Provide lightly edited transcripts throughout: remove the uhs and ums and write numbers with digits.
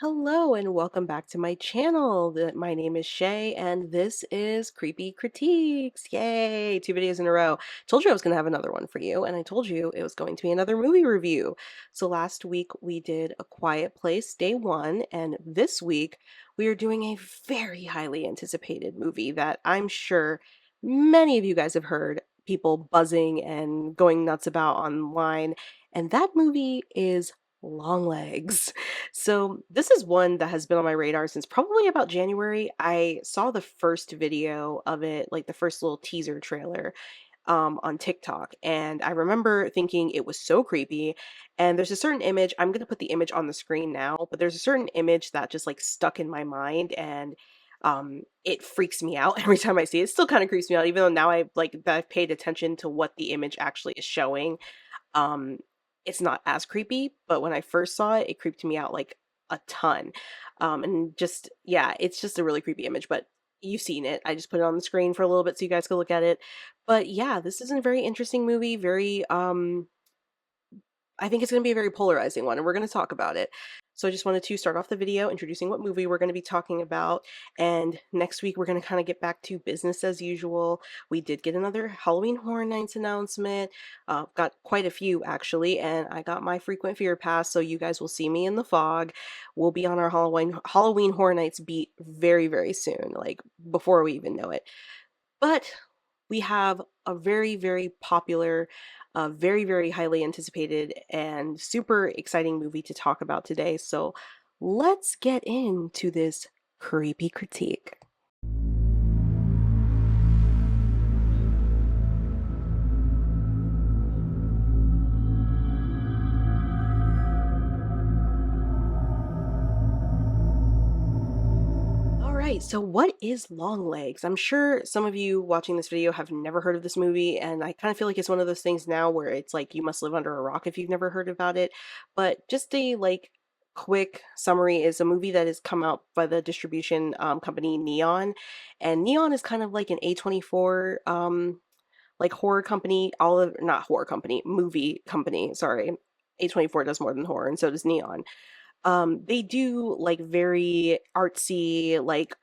Hello and welcome back to my channel. My name is Shay and this is Creepy Critiques. Yay, 2 videos in a row. Told you I was going to have another one for you and I told you it was going to be another movie review. So last week we did A Quiet Place Day 1 and this week we are doing a very highly anticipated movie that I'm sure many of you guys have heard people buzzing and going nuts about online, and that movie is Longlegs. So this is one that has been on my radar since probably about January. I saw the first video of it, like the first little teaser trailer, on TikTok, and I remember thinking it was so creepy. And there's a certain image, I'm gonna put the image on the screen now, but there's a certain image that just like stuck in my mind, and it freaks me out every time I see it. It still kind of creeps me out, even though now I've paid attention to what the image actually is showing. um, it's not as creepy, but when I first saw it, it creeped me out like a ton. And just, yeah, it's just a really creepy image, but you've seen it. I just put it on the screen for a little bit so you guys could look at it. But yeah, this is a very interesting movie, very I think it's going to be a very polarizing one, and we're going to talk about it. So I just wanted to start off the video introducing what movie we're going to be talking about. And next week, we're going to kind of get back to business as usual. We did get another Halloween Horror Nights announcement. Got quite a few, actually. And I got my frequent fear pass, so you guys will see me in the fog. We'll be on our Halloween Horror Nights beat very, very soon, like before we even know it. But we have a very, very popular, very, very highly anticipated, and super exciting movie to talk about today. So let's get into this creepy critique. All right, so what is Longlegs? I'm sure some of you watching this video have never heard of this movie, and I kind of feel like it's one of those things now where it's like you must live under a rock if you've never heard about it. But just a quick summary is a movie that has come out by the distribution company Neon, and Neon is kind of like an A24 like horror company, all of not horror company, movie company, sorry. A24 does more than horror and so does Neon. They do like very artsy, like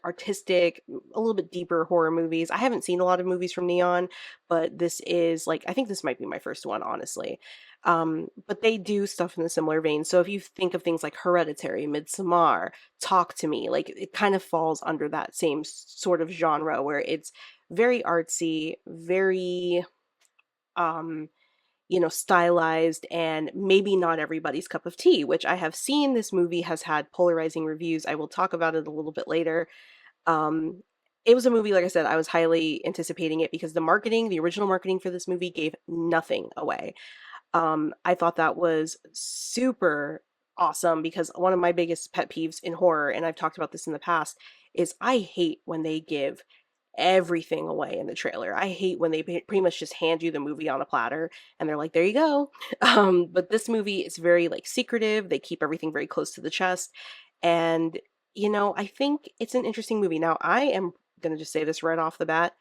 artistic, a little bit deeper horror movies. I haven't seen a lot of movies from Neon, but this is like I think this might be my first one, honestly. But they do stuff in a similar vein. So if you think of things like Hereditary, Midsommar, Talk to Me, like it kind of falls under that same sort of genre where it's very artsy, very um stylized, and maybe not everybody's cup of tea, which I have seen this movie has had polarizing reviews. I will talk about it a little bit later. Um, it was a movie, like I said, I was highly anticipating it because the original marketing for this movie gave nothing away. I thought that was super awesome because one of my biggest pet peeves in horror, and I've talked about this in the past, is I hate when they give everything away in the trailer. I hate when they pretty much just hand you the movie on a platter and they're like, there you go. But this movie is very like secretive. They keep everything very close to the chest. And, I think it's an interesting movie. Now, I am going to just say this right off the bat.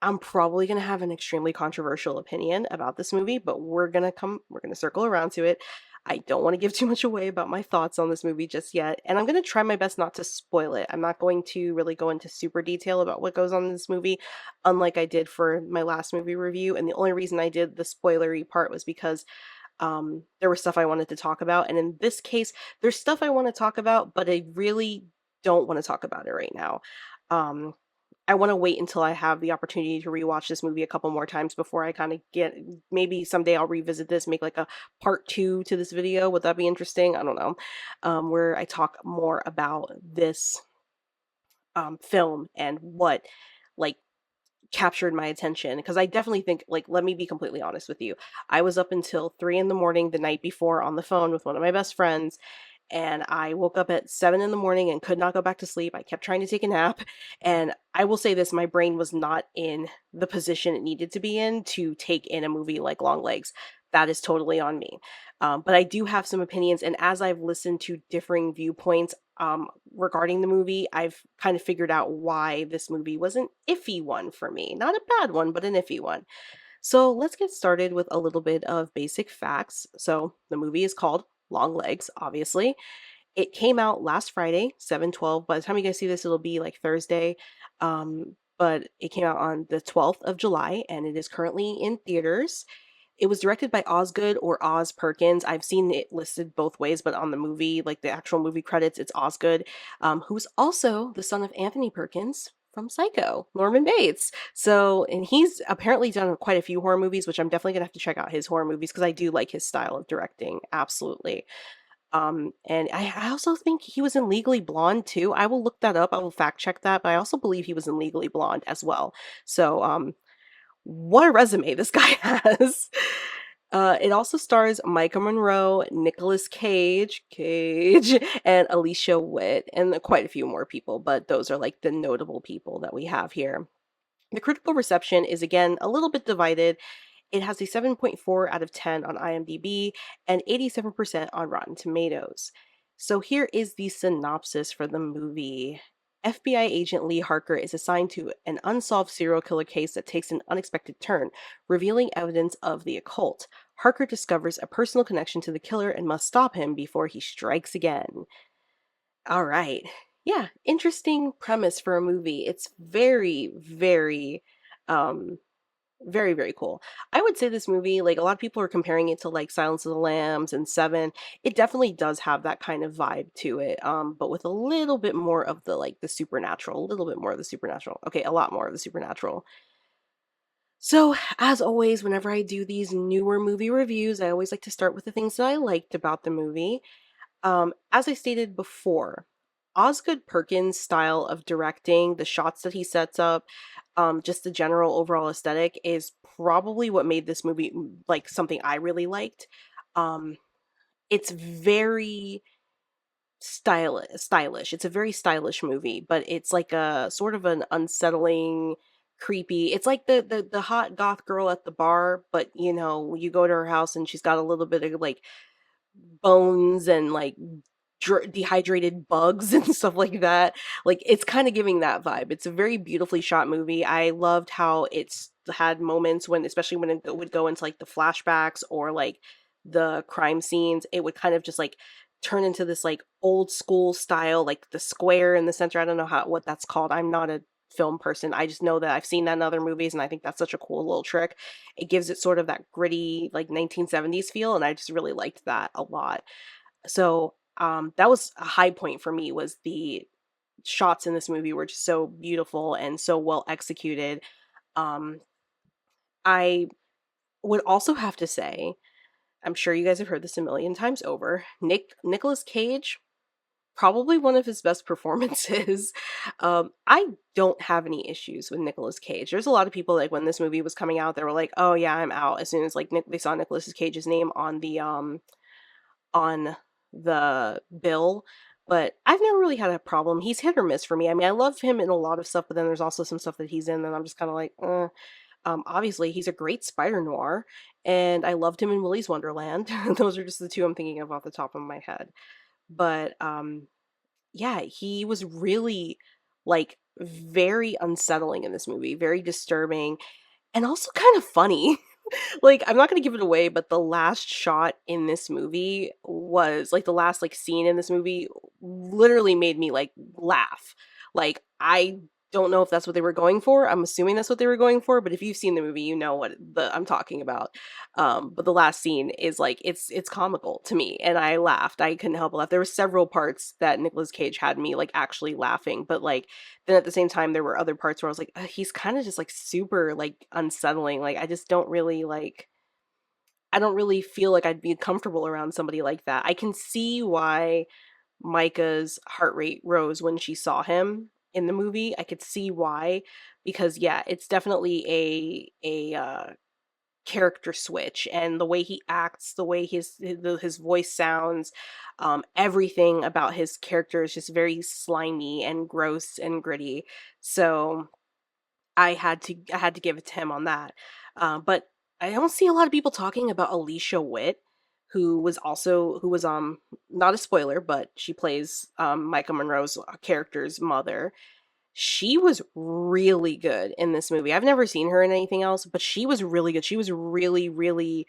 I'm probably going to have an extremely controversial opinion about this movie, but we're going to circle around to it. I don't want to give too much away about my thoughts on this movie just yet, and I'm going to try my best not to spoil it. I'm not going to really go into super detail about what goes on in this movie, unlike I did for my last movie review. And the only reason I did the spoilery part was because there was stuff I wanted to talk about. And in this case, there's stuff I want to talk about, but I really don't want to talk about it right now. Um, I wanna wait until I have the opportunity to rewatch this movie a couple more times before I kinda get maybe someday I'll revisit this, make like a part 2 to this video. Would that be interesting? I don't know. Where I talk more about this film and what like captured my attention. Because I definitely think, like, let me be completely honest with you. I was up until 3 in the morning the night before on the phone with one of my best friends, and I woke up at 7 in the morning and could not go back to sleep. I kept trying to take a nap, and I will say this, my brain was not in the position it needed to be in to take in a movie like Longlegs. That is totally on me. But I do have some opinions, and as I've listened to differing viewpoints regarding the movie, I've kind of figured out why this movie was an iffy one for me. Not a bad one, but an iffy one. So let's get started with a little bit of basic facts. So the movie is called Long Legs, obviously. It came out last Friday, 7/12. By the time you guys see this, it'll be like Thursday. But it came out on the 12th of July and it is currently in theaters. It was directed by Osgood or Oz Perkins. I've seen it listed both ways, but on the movie, like the actual movie credits, it's Osgood, who's also the son of Anthony Perkins from Psycho, Norman Bates. So, and he's apparently done quite a few horror movies, which I'm definitely gonna have to check out his horror movies because I do like his style of directing. Absolutely. And I also think he was in Legally Blonde too. I will look that up. I will fact check that, but I also believe he was in Legally Blonde as well. So, what a resume this guy has. It also stars Micah Monroe, Nicolas Cage, and Alicia Witt, and quite a few more people, but those are like the notable people that we have here. The critical reception is again a little bit divided. It has a 7.4 out of 10 on IMDb and 87% on Rotten Tomatoes. So here is the synopsis for the movie. FBI agent Lee Harker is assigned to an unsolved serial killer case that takes an unexpected turn, revealing evidence of the occult. Harker discovers a personal connection to the killer and must stop him before he strikes again. All right. Yeah, interesting premise for a movie. It's um very cool. I would say this movie, like a lot of people are comparing it to like Silence of the Lambs and Seven. It definitely does have that kind of vibe to it, but with a little bit more of the like the supernatural, a little bit more of the supernatural. Okay, a lot more of the supernatural. So, as always, whenever I do these newer movie reviews, I always like to start with the things that I liked about the movie. As I stated before, Osgood Perkins' style of directing, the shots that he sets up, just the general overall aesthetic is probably what made this movie like something I really liked. Um, it's very stylish. It's a very stylish movie, but it's like a sort of an unsettling, creepy. It's like the hot goth girl at the bar, but you know, you go to her house and she's got a little bit of like bones and like dehydrated bugs and stuff like that. Like it's kind of giving that vibe. It's a very beautifully shot movie. I loved how it's had moments when, especially when it would go into like the flashbacks or like the crime scenes, it would kind of just like turn into this like old school style, like the square in the center. I don't know how what that's called. I'm not a film person. I just know that I've seen that in other movies and I think that's such a cool little trick. It gives it sort of that gritty like 1970s feel and I just really liked that a lot. So, that was a high point for me was the shots in this movie were just so beautiful and so well executed. Um, I would also have to say, I'm sure you guys have heard this a million times over. Nicolas Cage, probably one of his best performances. I don't have any issues with Nicolas Cage. There's a lot of people like when this movie was coming out, they were like, "Oh yeah, I'm out." As soon as like they saw Nicolas Cage's name on the bill, but I've never really had a problem. He's hit or miss for me. I mean, I love him in a lot of stuff, but then there's also some stuff that he's in that I'm just kind of like, obviously, he's a great spider noir, and I loved him in Willy's Wonderland. Those are just the two I'm thinking of off the top of my head. But yeah, he was really like very unsettling in this movie, very disturbing, and also kind of funny. Like, I'm not gonna give it away, but the last shot in this movie was like the last like scene in this movie literally made me like laugh. Like, I don't know if that's what they were going for. I'm assuming that's what they were going for, but if you've seen the movie, you know what I'm talking about. But the last scene is like it's comical to me, and I laughed. I couldn't help but laugh. There were several parts that Nicolas Cage had me like actually laughing, but like then at the same time there were other parts where I was like, he's kind of just like super like unsettling. Like I just don't really like I don't really feel like I'd be comfortable around somebody like that. I can see why Micah's heart rate rose when she saw him in the movie. I could see why because yeah, it's definitely a character switch and the way he acts, the way his voice sounds, everything about his character is just very slimy and gross and gritty. So I had to give it to him on that. But I don't see a lot of people talking about Alicia Witt, who was not a spoiler, but she plays Micah Monroe's character's mother. She was really good in this movie. I've never seen her in anything else, but she was really good. She was really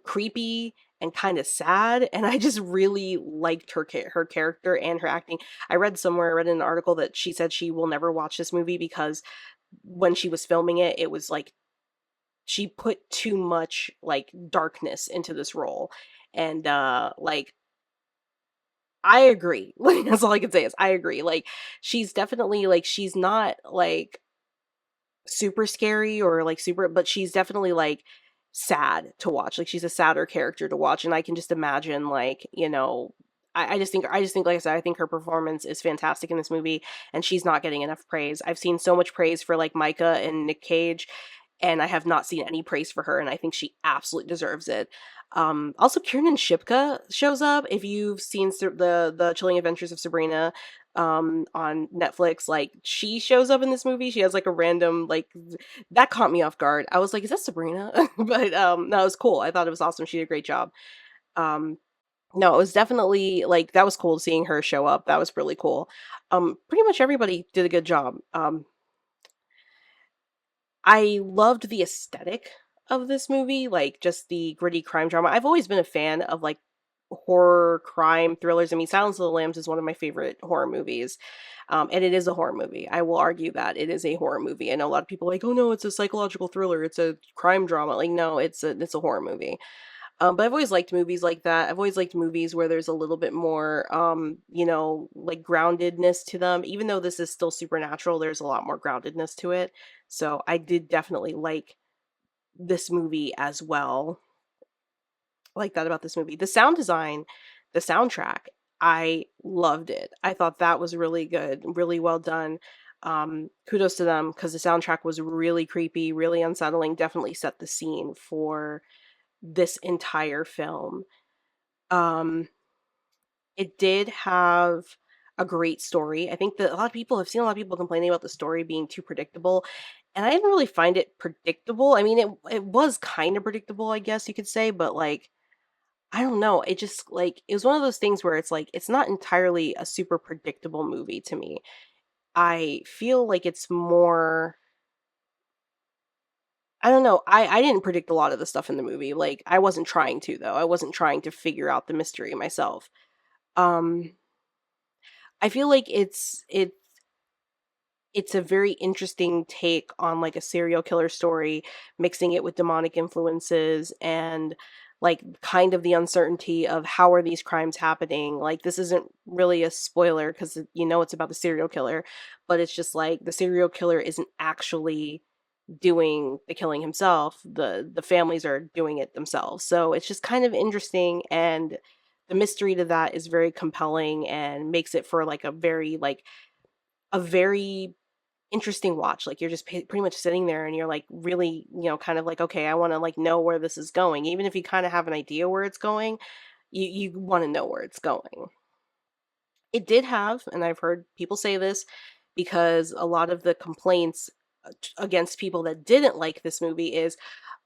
creepy and kind of sad, and I just really liked her character and her acting. I read in an article that she said she will never watch this movie because when she was filming it, it was like she put too much like darkness into this role. And like I agree. Like that's all I can say is I agree. Like she's definitely like she's not like super scary or like super, but she's definitely like sad to watch. Like she's a sadder character to watch, and I can just imagine like, I just think like I said, I think her performance is fantastic in this movie, and she's not getting enough praise. I've seen so much praise for like Micah and Nick Cage, and I have not seen any praise for her, and I think she absolutely deserves it. Also, Kiernan Shipka shows up. If you've seen the Chilling Adventures of Sabrina on Netflix, like she shows up in this movie. She has like a random like that caught me off guard. I was like, is that Sabrina? But no, it was cool. I thought it was awesome. She did a great job. Um no, it was definitely like that was cool seeing her show up. That was really cool. Pretty much everybody did a good job. I loved the aesthetic of this movie, like just the gritty crime drama. I've always been a fan of like horror crime thrillers. I mean, Silence of the Lambs is one of my favorite horror movies. And it is a horror movie. I will argue that it is a horror movie. I know a lot of people are like, oh no, it's a psychological thriller, it's a crime drama. Like, no, it's a horror movie. But I've always liked movies like that. I've always liked movies where there's a little bit more, like groundedness to them. Even though this is still supernatural, there's a lot more groundedness to it. So I did definitely like this movie as well. I like that about this movie. The sound design, the soundtrack, I loved it. I thought that was really good, really well done. Kudos to them because the soundtrack was really creepy, really unsettling. Definitely set the scene for this entire film. Um, it did have a great story. I think that a lot of people have seen a lot of people complaining about the story being too predictable, and I didn't really find it predictable. I mean, it was kind of predictable, I guess you could say, but like I don't know. It just like it was one of those things where it's like it's not entirely a super predictable movie to me. I feel like it's more I don't know. I didn't predict a lot of the stuff in the movie. Like I wasn't trying to though. I wasn't trying to figure out the mystery myself. Um I feel like it's a very interesting take on like a serial killer story, mixing it with demonic influences and like kind of the uncertainty of how are these crimes happening. Like this isn't really a spoiler because you know it's about the serial killer, but it's just like the serial killer isn't actually doing the killing himself. The families are doing it themselves. So it's just kind of interesting, and the mystery to that is very compelling and makes it for like a very interesting watch. Like you're just pretty much sitting there and you're like really, kind of like, okay, I want to like know where this is going. Even if you kind of have an idea where it's going, you want to know where it's going. It did have, and I've heard people say this because a lot of the complaints against people that didn't like this movie is,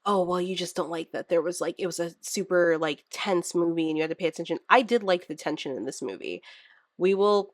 oh, well, you just don't like that there was like it was a super like tense movie and you had to pay attention. I did like the tension in this movie. We will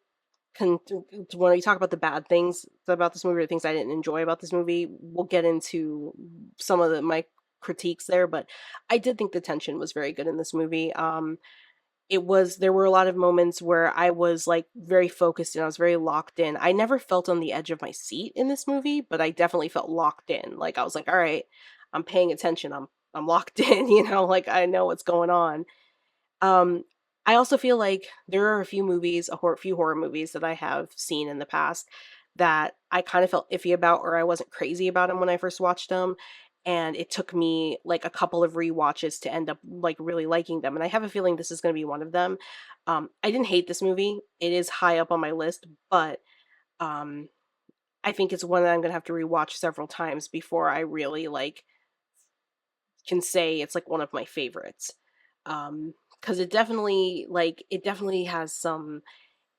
when we talk about the bad things about this movie or things I didn't enjoy about this movie, we'll get into some of my critiques there, but I did think the tension was very good in this movie. There were a lot of moments where I was like very focused and I was very locked in. I never felt on the edge of my seat in this movie, but I definitely felt locked in. Like I was like, all right, I'm paying attention. I'm locked in, like I know what's going on. Um, I also feel like there are a few movies, few horror movies that I have seen in the past that I kind of felt iffy about, or I wasn't crazy about them when I first watched them, and it took me like a couple of rewatches to end up like really liking them. And I have a feeling this is going to be one of them. I didn't hate this movie; it is high up on my list, but um, I think it's one that I'm going to have to rewatch several times before I really like can say it's like one of my favorites. Because it definitely has some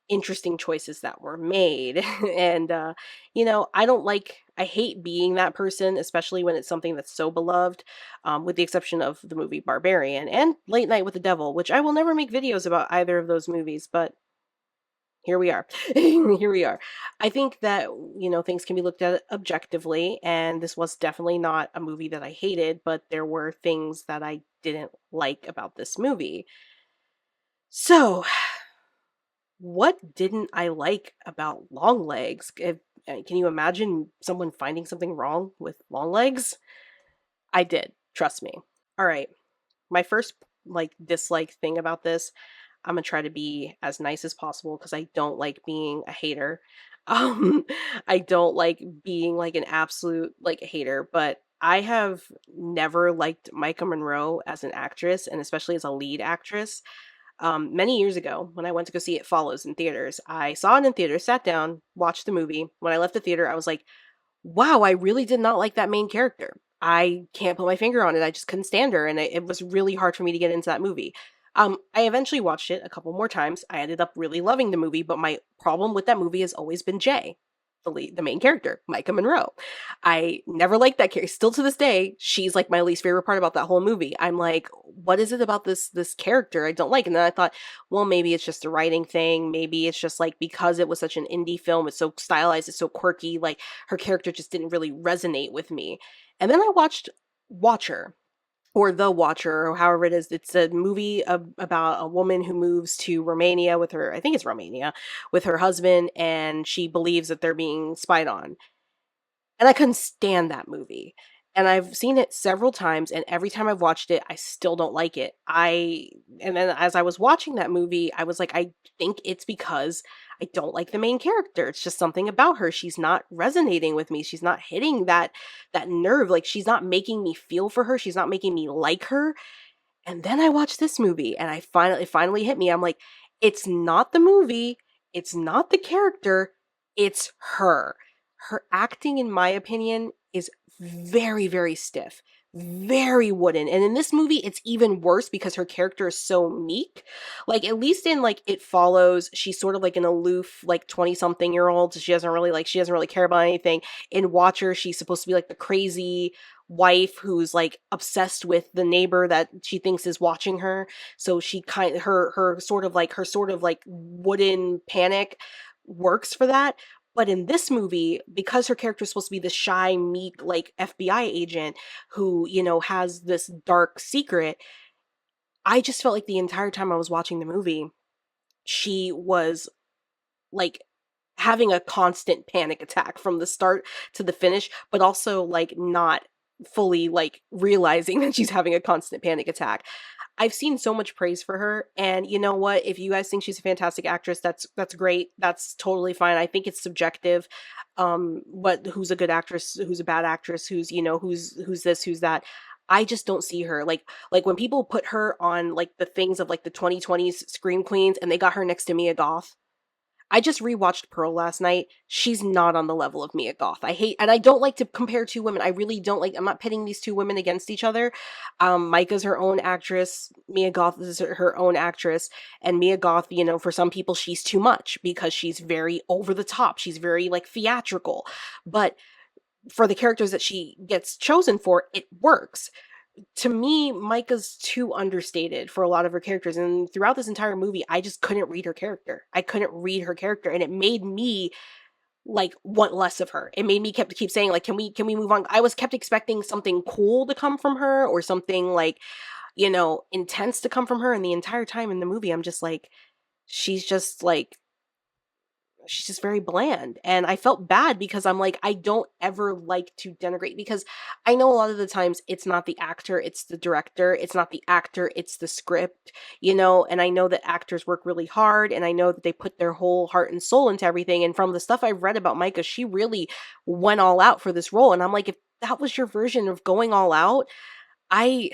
interesting choices that were made. And I hate being that person, especially when it's something that's so beloved, with the exception of the movie Barbarian and Late Night with the Devil, which I will never make videos about either of those movies, but here we are. Here we are. I think that, things can be looked at objectively, and this was definitely not a movie that I hated, but there were things that I didn't like about this movie. So, what didn't I like about Longlegs? Can you imagine someone finding something wrong with Longlegs? I did. Trust me. All right. My first dislike thing about this, I'm gonna try to be as nice as possible because I don't like being a hater. Um, I don't like being like an absolute like hater, but I have never liked Micah Monroe as an actress and especially as a lead actress. Many years ago, when I went to go see It Follows in theaters, I saw it in theaters, sat down, watched the movie. When I left the theater, I was like, wow, I really did not like that main character. I can't put my finger on it. I just couldn't stand her, and it was really hard for me to get into that movie. I eventually watched it a couple more times. I ended up really loving the movie, but my problem with that movie has always been Jay, the main character, Micah Monroe. I never liked that character. Still to this day, she's like my least favorite part about that whole movie. I'm like, what is it about this character I don't like? And then I thought, well, maybe it's just a writing thing. Maybe it's just like because it was such an indie film, it's so stylized, it's so quirky. Like her character just didn't really resonate with me. And then I watched Watcher or The Watcher, or however it is. It's a movie about a woman who moves to Romania with her, I think it's Romania, with her husband, and she believes that they're being spied on. And I couldn't stand that movie. And I've seen it several times, and every time I've watched it, I still don't like it. And then as I was watching that movie, I was like, I think it's because I don't like the main character. It's just something about her. She's not resonating with me. She's not hitting that nerve. Like she's not making me feel for her. She's not making me like her. And then I watched this movie and it finally hit me. I'm like, it's not the movie, it's not the character, it's her. Her acting, in my opinion, is very, very stiff, very wooden. And in this movie, it's even worse because her character is so meek. Like, at least in like It Follows, she's sort of like an aloof, like 20-something-year-old. She doesn't really care about anything. In Watcher, she's supposed to be like the crazy wife who's like obsessed with the neighbor that she thinks is watching her. So she kind her sort of like wooden panic works for that. But in this movie, because her character is supposed to be the shy, meek, like FBI agent who, has this dark secret, I just felt like the entire time I was watching the movie, she was like having a constant panic attack from the start to the finish, but also like not fully like realizing that she's having a constant panic attack. I've seen so much praise for her, and you know what? If you guys think she's a fantastic actress, that's great. That's totally fine. I think it's subjective. What Who's a good actress, who's a bad actress, who's this, who's that. I just don't see her. Like when people put her on like the things of like the 2020s Scream Queens and they got her next to Mia Goth. I just rewatched Pearl last night. She's not on the level of Mia Goth. And I don't like to compare two women. I really don't like, I'm not pitting these two women against each other. Micah's her own actress. Mia Goth is her own actress. And Mia Goth, for some people, she's too much because she's very over the top. She's very like theatrical. But for the characters that she gets chosen for, it works. To me, Micah's too understated for a lot of her characters, and throughout this entire movie, I just couldn't read her character. I couldn't read her character, and it made me like want less of her. It made me keep saying like, can we move on? I was kept expecting something cool to come from her or something like, intense to come from her, and the entire time in the movie, I'm just like, she's just like she's just very bland. And I felt bad because I'm like, I don't ever like to denigrate because I know a lot of the times it's not the actor, it's the director, it's not the actor, it's the script, and I know that actors work really hard and I know that they put their whole heart and soul into everything. And from the stuff I've read about Micah, she really went all out for this role. And I'm like, if that was your version of going all out, I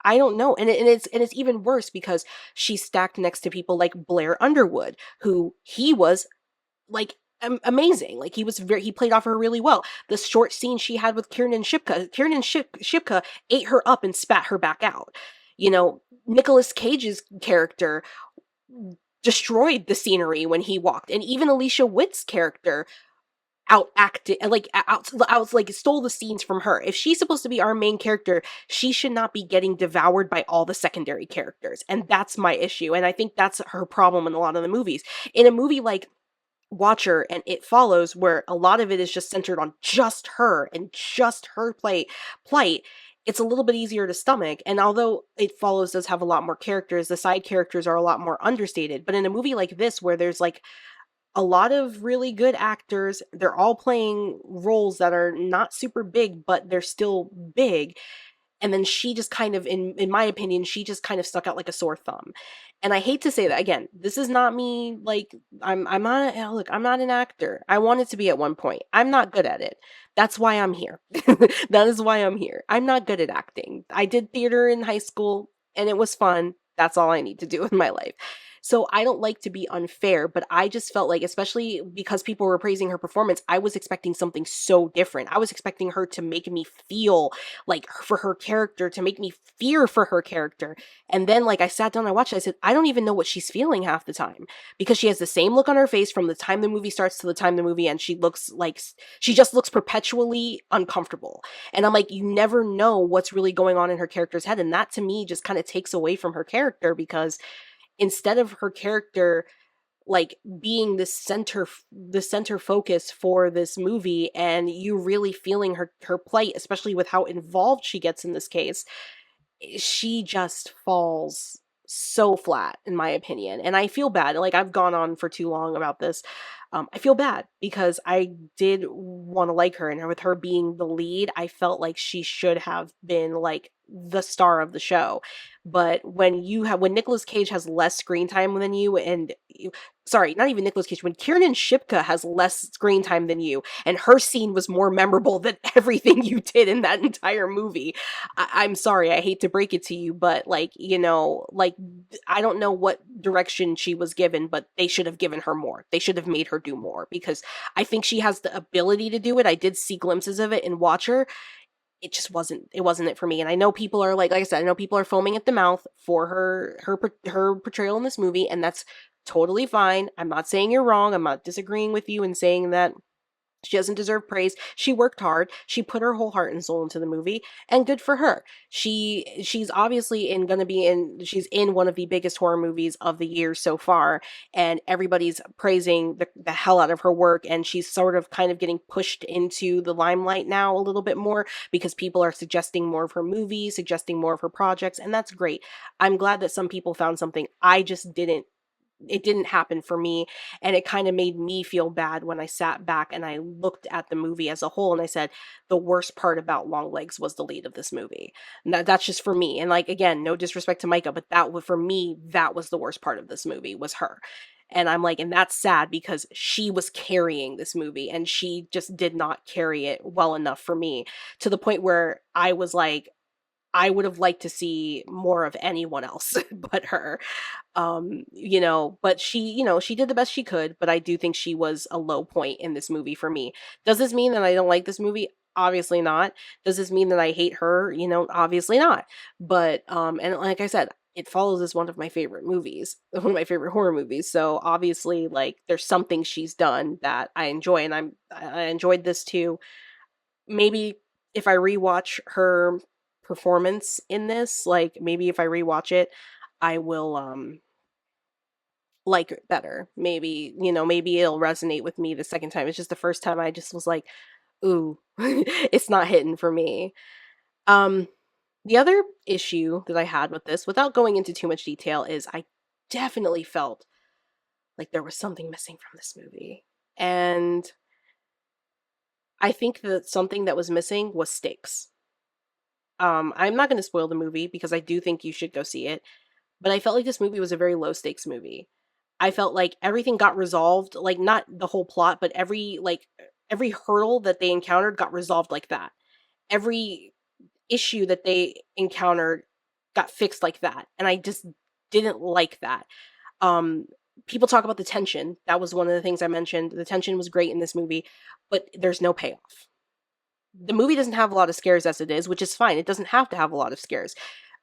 I don't know. And it's even worse because she's stacked next to people like Blair Underwood, who he was like amazing. Like he played off her really well. The short scene she had with Kiernan Shipka ate her up and spat her back out. Nicolas Cage's character destroyed the scenery when he walked, and even Alicia Witt's character out acted, like out like stole the scenes from her. If she's supposed to be our main character, she should not be getting devoured by all the secondary characters. And that's my issue. And I think that's her problem in a lot of the movies. In a movie like Watcher and It Follows, where a lot of it is just centered on just her and just her plight, it's a little bit easier to stomach. And although It Follows does have a lot more characters, the side characters are a lot more understated. But in a movie like this, where there's like a lot of really good actors, they're all playing roles that are not super big, but they're still big, and then she just kind of, in my opinion, she just kind of stuck out like a sore thumb. And I hate to say that again, this is not me, like, I'm not, look, I'm not an actor. I wanted to be at one point. I'm not good at it. That's why I'm here. That is why I'm here. I'm not good at acting. I did theater in high school and it was fun. That's all I need to do with my life. So I don't like to be unfair, but I just felt like, especially because people were praising her performance, I was expecting something so different. I was expecting her to make me feel like for her character, to make me fear for her character. And then like I sat down and I watched it, I said, I don't even know what she's feeling half the time, because she has the same look on her face from the time the movie starts to the time the movie ends. She looks like she just looks perpetually uncomfortable. And I'm like, you never know what's really going on in her character's head. And that to me just kind of takes away from her character, because instead of her character like being the center focus for this movie, and you really feeling her plight, especially with how involved she gets in this case, she just falls so flat in my opinion. And I feel bad, like I've gone on for too long about this. I feel bad because I did want to like her, and with her being the lead, I felt like she should have been like the star of the show. But when Nicolas Cage has less screen time than you, and sorry, not even Nicolas Cage, when Kiernan Shipka has less screen time than you, and her scene was more memorable than everything you did in that entire movie, I'm sorry, I hate to break it to you, but like, like I don't know what direction she was given, but they should have given her more. They should have made her do more, because I think she has the ability to do it. I did see glimpses of it in Watcher. It wasn't it for me. And I know people are like I said, I know people are foaming at the mouth for her portrayal in this movie, and that's totally fine. I'm not saying you're wrong. I'm not disagreeing with you and saying that she doesn't deserve praise. She worked hard. She put her whole heart and soul into the movie, and good for her. She's obviously she's in one of the biggest horror movies of the year so far, and everybody's praising the hell out of her work, and she's sort of kind of getting pushed into the limelight now a little bit more, because people are suggesting more of her movies, suggesting more of her projects, and that's great. I'm glad that some people found something. I just didn't. It didn't happen for me, and it kind of made me feel bad when I sat back and I looked at the movie as a whole, and I said the worst part about Longlegs was the lead of this movie. And that's just for me, and like again, no disrespect to Micah, but for me, that was the worst part of this movie, was her. And I'm like, and that's sad, because she was carrying this movie and she just did not carry it well enough for me, to the point where I was like, I would have liked to see more of anyone else but her. But she did the best she could, but I do think she was a low point in this movie for me. Does this mean that I don't like this movie? Obviously not. Does this mean that I hate her? Obviously not. But and like I said, It Follows is one of my favorite movies, one of my favorite horror movies. So obviously, like, there's something she's done that I enjoy, and I enjoyed this too. Maybe if I rewatch her performance in this, like maybe if I rewatch it, I will like it better. Maybe it'll resonate with me the second time. It's just the first time I just was like, ooh, it's not hitting for me. Um the other issue that I had with this, without going into too much detail, is I definitely felt like there was something missing from this movie. And I think that something that was missing was stakes. I'm not going to spoil the movie because I do think you should go see it, but I felt like this movie was a very low stakes movie. I felt like everything got resolved, like not the whole plot, but every hurdle that they encountered got resolved like that. Every issue that they encountered got fixed like that, and I just didn't like that. Um People talk about the tension. That was one of the things I mentioned. The tension was great in this movie, but there's no payoff. The movie doesn't have a lot of scares as it is, which is fine. It doesn't have to have a lot of scares.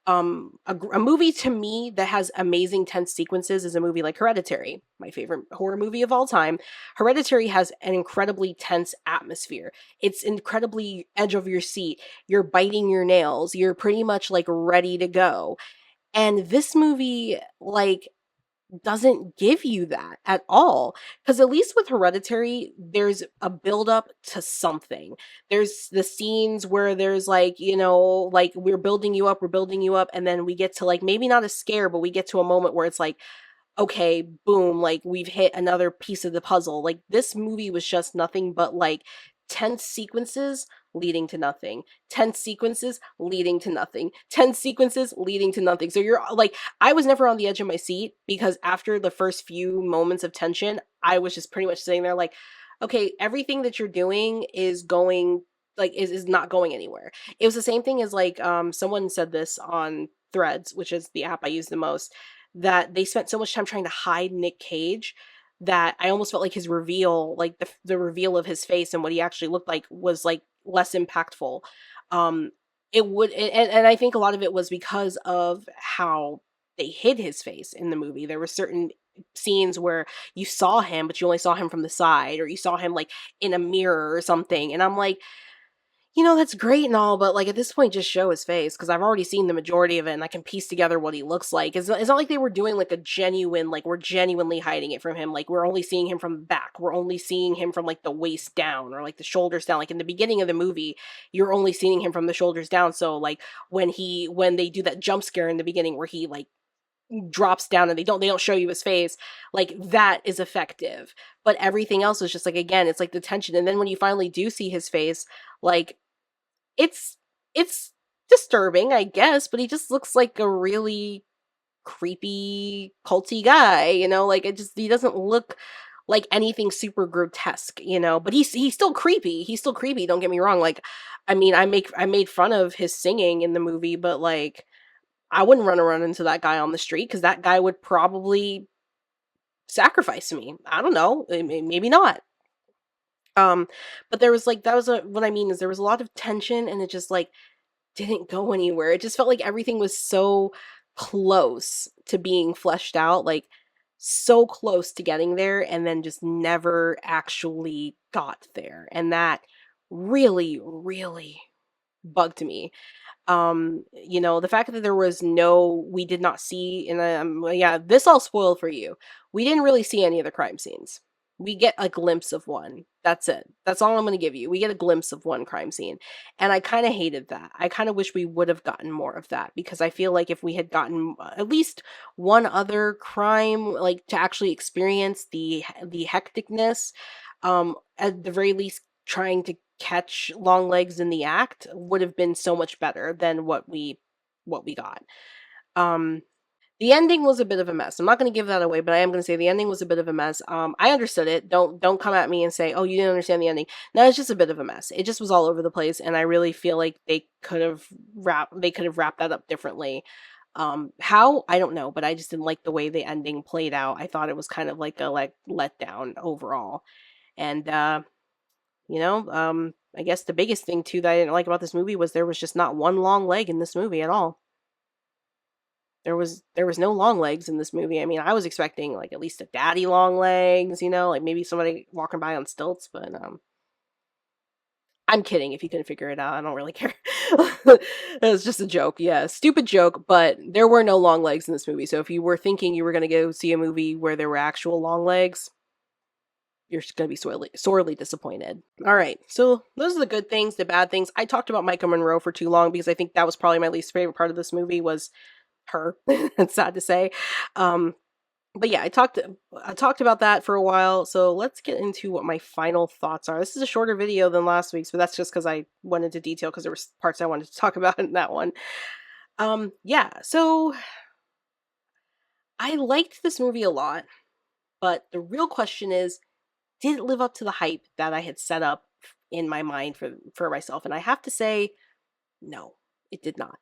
A movie to me that has amazing tense sequences is a movie like Hereditary, my favorite horror movie of all time. Hereditary has an incredibly tense atmosphere. It's incredibly edge of your seat. You're biting your nails. You're pretty much like ready to go. And this movie, like, doesn't give you that at all. Because at least with Hereditary, there's a buildup to something. There's the scenes where there's like, like we're building you up, and then we get to like maybe not a scare, but we get to a moment where it's like, okay, boom, like we've hit another piece of the puzzle. Like this movie was just nothing but like tense sequences leading to nothing, tense sequences leading to nothing, tense sequences leading to nothing. So you're like, I was never on the edge of my seat because after the first few moments of tension, I was just pretty much sitting there like, okay, everything that you're doing is going like is not going anywhere. It was the same thing as like someone said this on Threads, which is the app I use the most, that they spent so much time trying to hide Nick Cage that I almost felt like his reveal, like the reveal of his face and what he actually looked like was like less impactful. Um it would and I think a lot of it was because of how they hid his face in the movie. There were certain scenes where you saw him but you only saw him from the side, or you saw him like in a mirror or something, and I'm like, that's great and all, but, like, at this point, just show his face because 'cause I've already seen the majority of it, and I can piece together what he looks like. It's not like they were doing, like, a genuine like, we're genuinely hiding it from him, like, we're only seeing him from the back, we're only seeing him from, like, the waist down or, like, the shoulders down. Like, in the beginning of the movie, you're only seeing him from the shoulders down, so, like, when they do that jump scare in the beginning where he, like, drops down and they don't show you his face, like, that is effective. But everything else is just, like, again, it's, like, the tension, and then when you finally do see his face, like, it's it's disturbing, I guess, but he just looks like a really creepy, culty guy, like, he doesn't look like anything super grotesque, but he's still creepy. He's still creepy, don't get me wrong. Like, I mean, I made fun of his singing in the movie, but like I wouldn't run into that guy on the street because that guy would probably sacrifice me. I don't know. Maybe not. Um, but there was like that was what I mean is there was a lot of tension and it just like didn't go anywhere. It just felt like everything was so close to being fleshed out, like so close to getting there, and then just never actually got there. And that really, really bugged me. The fact that there was no, we did not see, and well, yeah, this all spoiled for you. We didn't really see any of the crime scenes. We get a glimpse of one. That's it. That's all I'm going to give you. We get a glimpse of one crime scene. And I kind of hated that. I kind of wish we would have gotten more of that because I feel like if we had gotten at least one other crime, like to actually experience the hecticness, at the very least trying to catch Longlegs in the act would have been so much better than what we got. Um, the ending was a bit of a mess. I'm not going to give that away, but I am going to say the ending was a bit of a mess. I understood it. Don't come at me and say, "Oh, you didn't understand the ending." No, it's just a bit of a mess. It just was all over the place, and I really feel like they could have wrapped that up differently. How I don't know, but I just didn't like the way the ending played out. I thought it was kind of like a letdown overall, and I guess the biggest thing too that I didn't like about this movie was there was just not one long leg in this movie at all. There was no long legs in this movie. I mean, I was expecting like at least a daddy long legs, like maybe somebody walking by on stilts, but I'm kidding if you couldn't figure it out. I don't really care. It was just a joke. Yeah, stupid joke, but there were no long legs in this movie. So if you were thinking you were going to go see a movie where there were actual long legs, you're just going to be sorely disappointed. All right. So those are the good things, the bad things. I talked about Micah Monroe for too long because I think that was probably my least favorite part of this movie was her. It's sad to say. But yeah, I talked about that for a while. So let's get into what my final thoughts are. This is a shorter video than last week's, but that's just because I went into detail because there were parts I wanted to talk about in that one. Yeah. So I liked this movie a lot, but the real question is, did it live up to the hype that I had set up in my mind for myself? And I have to say, no, it did not.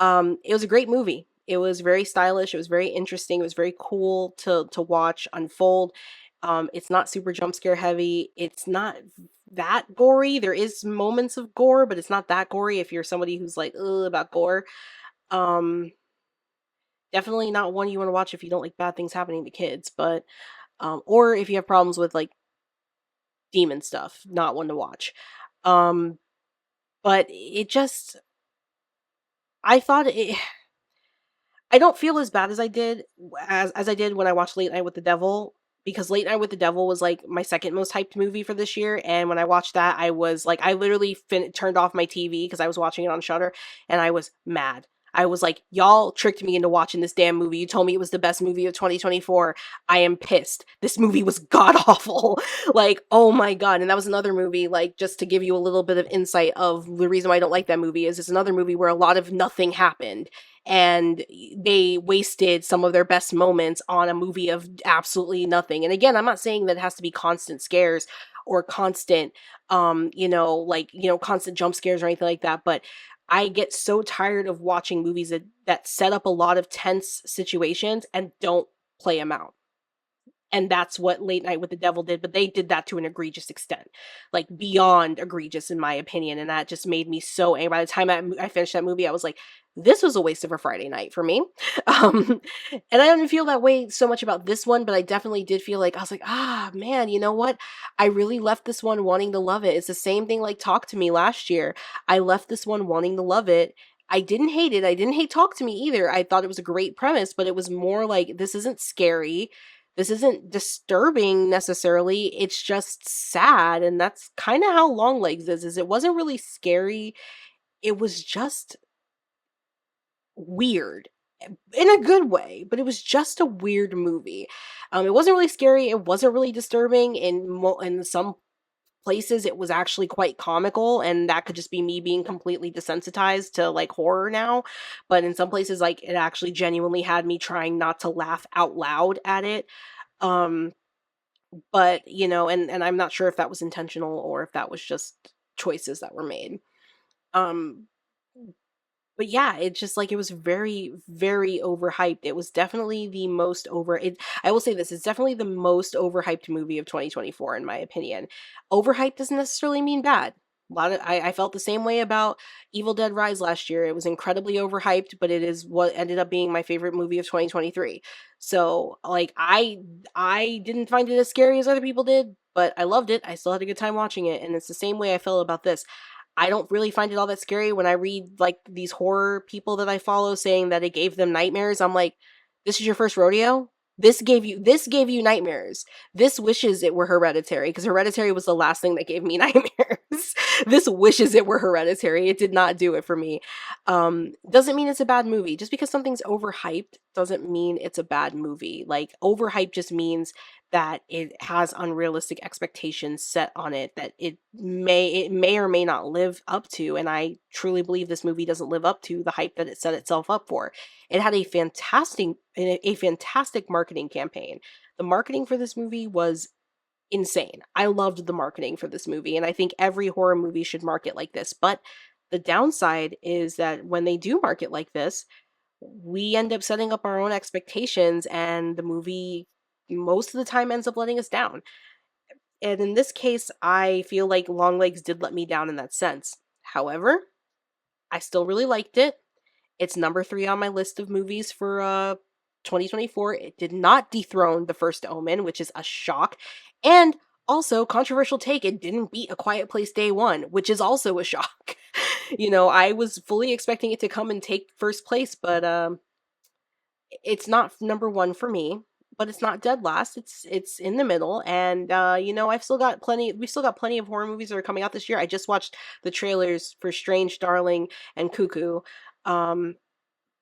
It was a great movie. It was very stylish. It was very interesting. It was very cool to watch unfold. It's not super jump scare heavy. It's not that gory. There is moments of gore, but it's not that gory if you're somebody who's like, ugh, about gore. Um, Definitely not one you want to watch if you don't like bad things happening to kids, but or if you have problems with like demon stuff, not one to watch. Um, but it just I thought it I don't feel as bad as I did as I did when I watched Late Night with the Devil, because Late Night with the Devil was like my second most hyped movie for this year, and when I watched that, I was like, I literally turned off my TV because I was watching it on Shutter, and I was mad. I was like, y'all tricked me into watching this damn movie. You told me it was the best movie of 2024. I am pissed. This movie was god awful. Like, oh my god. And that was another movie, like, just to give you a little bit of insight of the reason why I don't like that movie is it's another movie where a lot of nothing happened and they wasted some of their best moments on a movie of absolutely nothing. And again, I'm not saying that it has to be constant scares or constant constant jump scares or anything like that, but I get so tired of watching movies that set up a lot of tense situations and don't play them out. And that's what Late Night with the Devil did, but they did that to an egregious extent, like beyond egregious in my opinion, and that just made me so angry. By the time I finished that movie, I was like, "This was a waste of a Friday night for me." Um, and I didn't feel that way so much about this one, but I definitely did feel like I was like, "Ah, man, you know what? I really left this one wanting to love it." It's the same thing like Talk to Me last year. I left this one wanting to love it. I didn't hate it. I didn't hate Talk to Me either. I thought it was a great premise, but it was more like this isn't scary, this isn't disturbing necessarily, it's just sad, and that's kinda how Longlegs is it wasn't really scary, it was just weird, in a good way, but it was just a weird movie. It wasn't really scary, it wasn't really disturbing, in some places, it was actually quite comical, and that could just be me being completely desensitized to, like, horror now, but in some places, like, it actually genuinely had me trying not to laugh out loud at it, um but, and I'm not sure if that was intentional or if that was just choices that were made. Um, but yeah, it's just like it was very, very overhyped. It was definitely the most over it I will say this, it's definitely the most overhyped movie of 2024 in my opinion. Overhyped doesn't necessarily mean bad. A lot of I felt the same way about Evil Dead Rise last year. It was incredibly overhyped, but it is what ended up being my favorite movie of 2023. So, like I didn't find it as scary as other people did, but I loved it. I still had a good time watching it, and it's the same way I felt about this. I don't really find it all that scary when I read like these horror people that I follow saying that it gave them nightmares. I'm like, this is your first rodeo? This gave you nightmares. This wishes it were Hereditary because Hereditary was the last thing that gave me nightmares. This wishes it were Hereditary. It did not do it for me. Doesn't mean it's a bad movie. Just because something's overhyped doesn't mean it's a bad movie. Like overhyped just means that it has unrealistic expectations set on it that it may or may not live up to, and I truly believe this movie doesn't live up to the hype that it set itself up for. It had a fantastic marketing campaign. The marketing for this movie was insane. I loved the marketing for this movie, and I think every horror movie should market like this. But the downside is that when they do market like this, we end up setting up our own expectations, and the movie most of the time ends up letting us down. And in this case, I feel like Longlegs did let me down in that sense. However, I still really liked it. It's number 3 on my list of movies for 2024. It did not dethrone The First Omen, which is a shock. And also, controversial take, it didn't beat A Quiet Place Day 1, which is also a shock. I was fully expecting it to come and take first place, but it's not number 1 for me, but it's not dead last. It's in the middle, and we've still got plenty of horror movies that are coming out this year. I just watched the trailers for Strange Darling and Cuckoo. Um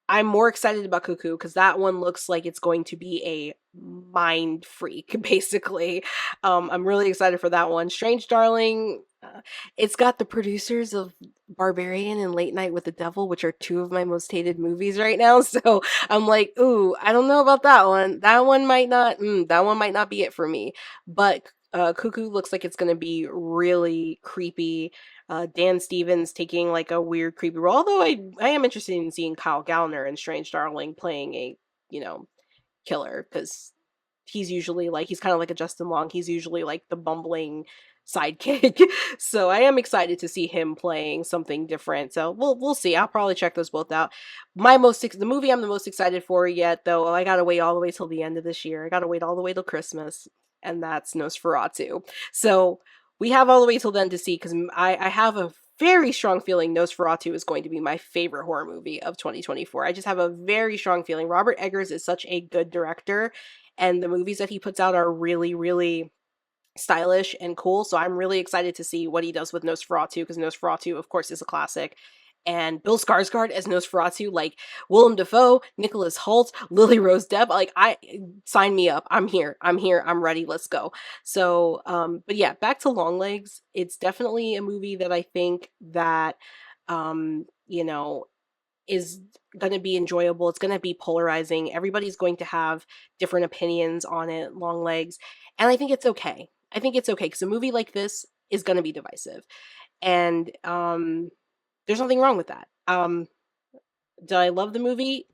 I'm more excited about Cuckoo because that one looks like it's going to be a mind freak, basically. I'm really excited for that one. Strange Darling, it's got the producers of Barbarian and Late Night with the Devil, which are 2 of my most hated movies right now. So I'm like, ooh, I don't know about that one. That one might not be it for me. But Cuckoo looks like it's going to be really creepy. Dan Stevens taking like a weird creepy role. Although I am interested in seeing Kyle Gallner and Strange Darling playing a, you know, killer because he's usually like, he's kind of like a Justin Long. He's usually like the bumbling sidekick. So I am excited to see him playing something different. So we'll see. I'll probably check those both out. The movie I'm the most excited for yet, though, I gotta wait all the way till the end of this year. I gotta wait all the way till Christmas, and that's Nosferatu. So we have all the way till then to see, because I have a very strong feeling Nosferatu is going to be my favorite horror movie of 2024. I just have a very strong feeling. Robert Eggers is such a good director, and the movies that he puts out are really, really stylish and cool. So I'm really excited to see what he does with Nosferatu, because Nosferatu, of course, is a classic. And Bill Skarsgård as Nosferatu, like Willem Dafoe, Nicholas Hoult, Lily Rose Depp, like I sign me up. I'm here. I'm ready. Let's go. So, but yeah, back to Longlegs. It's definitely a movie that I think that, you know, is going to be enjoyable. It's going to be polarizing. Everybody's going to have different opinions on it, Longlegs, and I think it's okay. I think it's okay, because a movie like this is going to be divisive, and there's nothing wrong with that. Did I love the movie?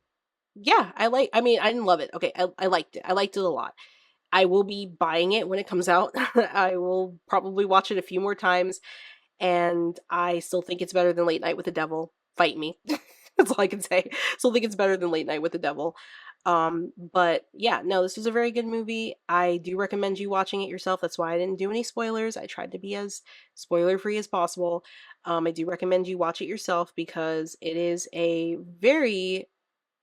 Yeah, I mean, I didn't love it. Okay, I liked it. I liked it a lot. I will be buying it when it comes out. I will probably watch it a few more times, and I still think it's better than Late Night with the Devil. Fight me. That's all I can say. Still think it's better than Late Night with the Devil. But yeah, no, this was a very good movie. I do recommend you watching it yourself. That's why I didn't do any spoilers. I tried to be as spoiler free as possible. I do recommend you watch it yourself, because it is a very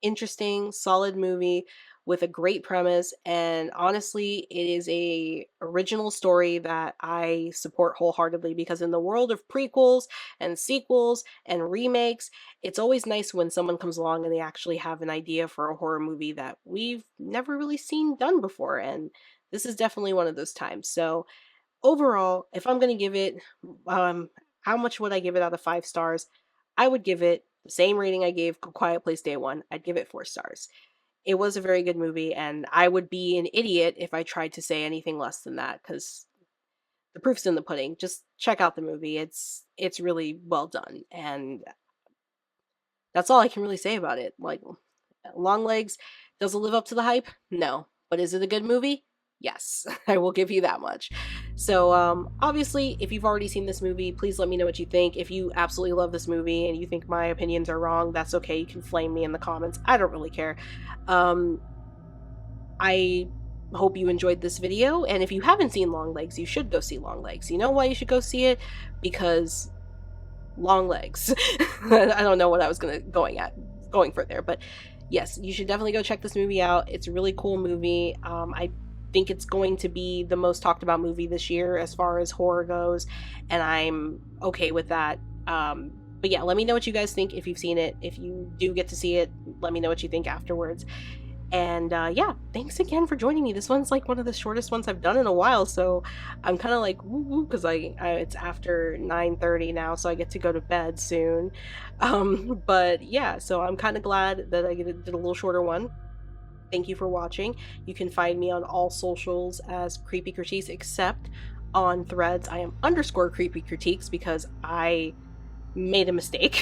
interesting, solid movie with a great premise, and honestly, it is a original story that I support wholeheartedly, because in the world of prequels and sequels and remakes, it's always nice when someone comes along and they actually have an idea for a horror movie that we've never really seen done before, and this is definitely one of those times. So overall, if I'm going to give it, how much would I give it out of 5 stars? I would give it the same rating I gave Quiet Place Day 1. I'd give it 4 stars. It was a very good movie, and I would be an idiot if I tried to say anything less than that, because the proof's in the pudding. Just check out the movie. It's really well done, and that's all I can really say about it. Like, Longlegs, does it live up to the hype? No. But is it a good movie? Yes, I will give you that much. So, obviously, if you've already seen this movie, please let me know what you think. If you absolutely love this movie and you think my opinions are wrong, that's okay. You can flame me in the comments. I don't really care. I hope you enjoyed this video, and if you haven't seen Longlegs, you should go see Longlegs. You know why you should go see it? Because Longlegs. I don't know what I was going for there, but yes, you should definitely go check this movie out. It's a really cool movie. I think it's going to be the most talked about movie this year as far as horror goes, and I'm okay with that. But yeah, let me know what you guys think if you've seen it. If you do get to see it, let me know what you think afterwards. And yeah, thanks again for joining me. This one's like one of the shortest ones I've done in a while, so I'm kind of like woo woo, because it's after 9:30 now, so I get to go to bed soon. But yeah, so I'm kind of glad that I did a little shorter one. Thank you for watching. You can find me on all socials as Creepy Critiques, except on Threads. I am _Creepy Critiques, because I made a mistake.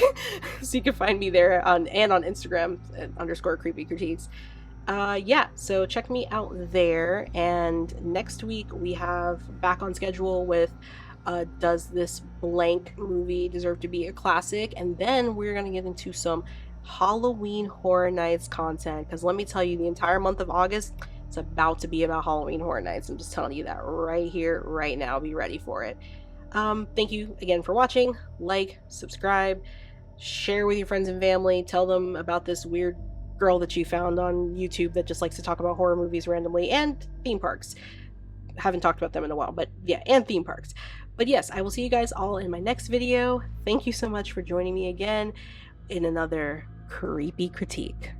So you can find me there and on Instagram at _Creepy Critiques. Yeah, so check me out there, and next week we have back on schedule with does this blank movie deserve to be a classic, and then we're gonna get into some Halloween Horror Nights content, because let me tell you, the entire month of August, it's about to be about Halloween Horror Nights. I'm just telling you that right here, right now. Be ready for it. Thank you again for watching. Like, subscribe, share with your friends and family, tell them about this weird girl that you found on YouTube that just likes to talk about horror movies randomly, and theme parks. Haven't talked about them in a while, but yeah, and theme parks. But yes, I will see you guys all in my next video. Thank you so much for joining me again in another creepy critique.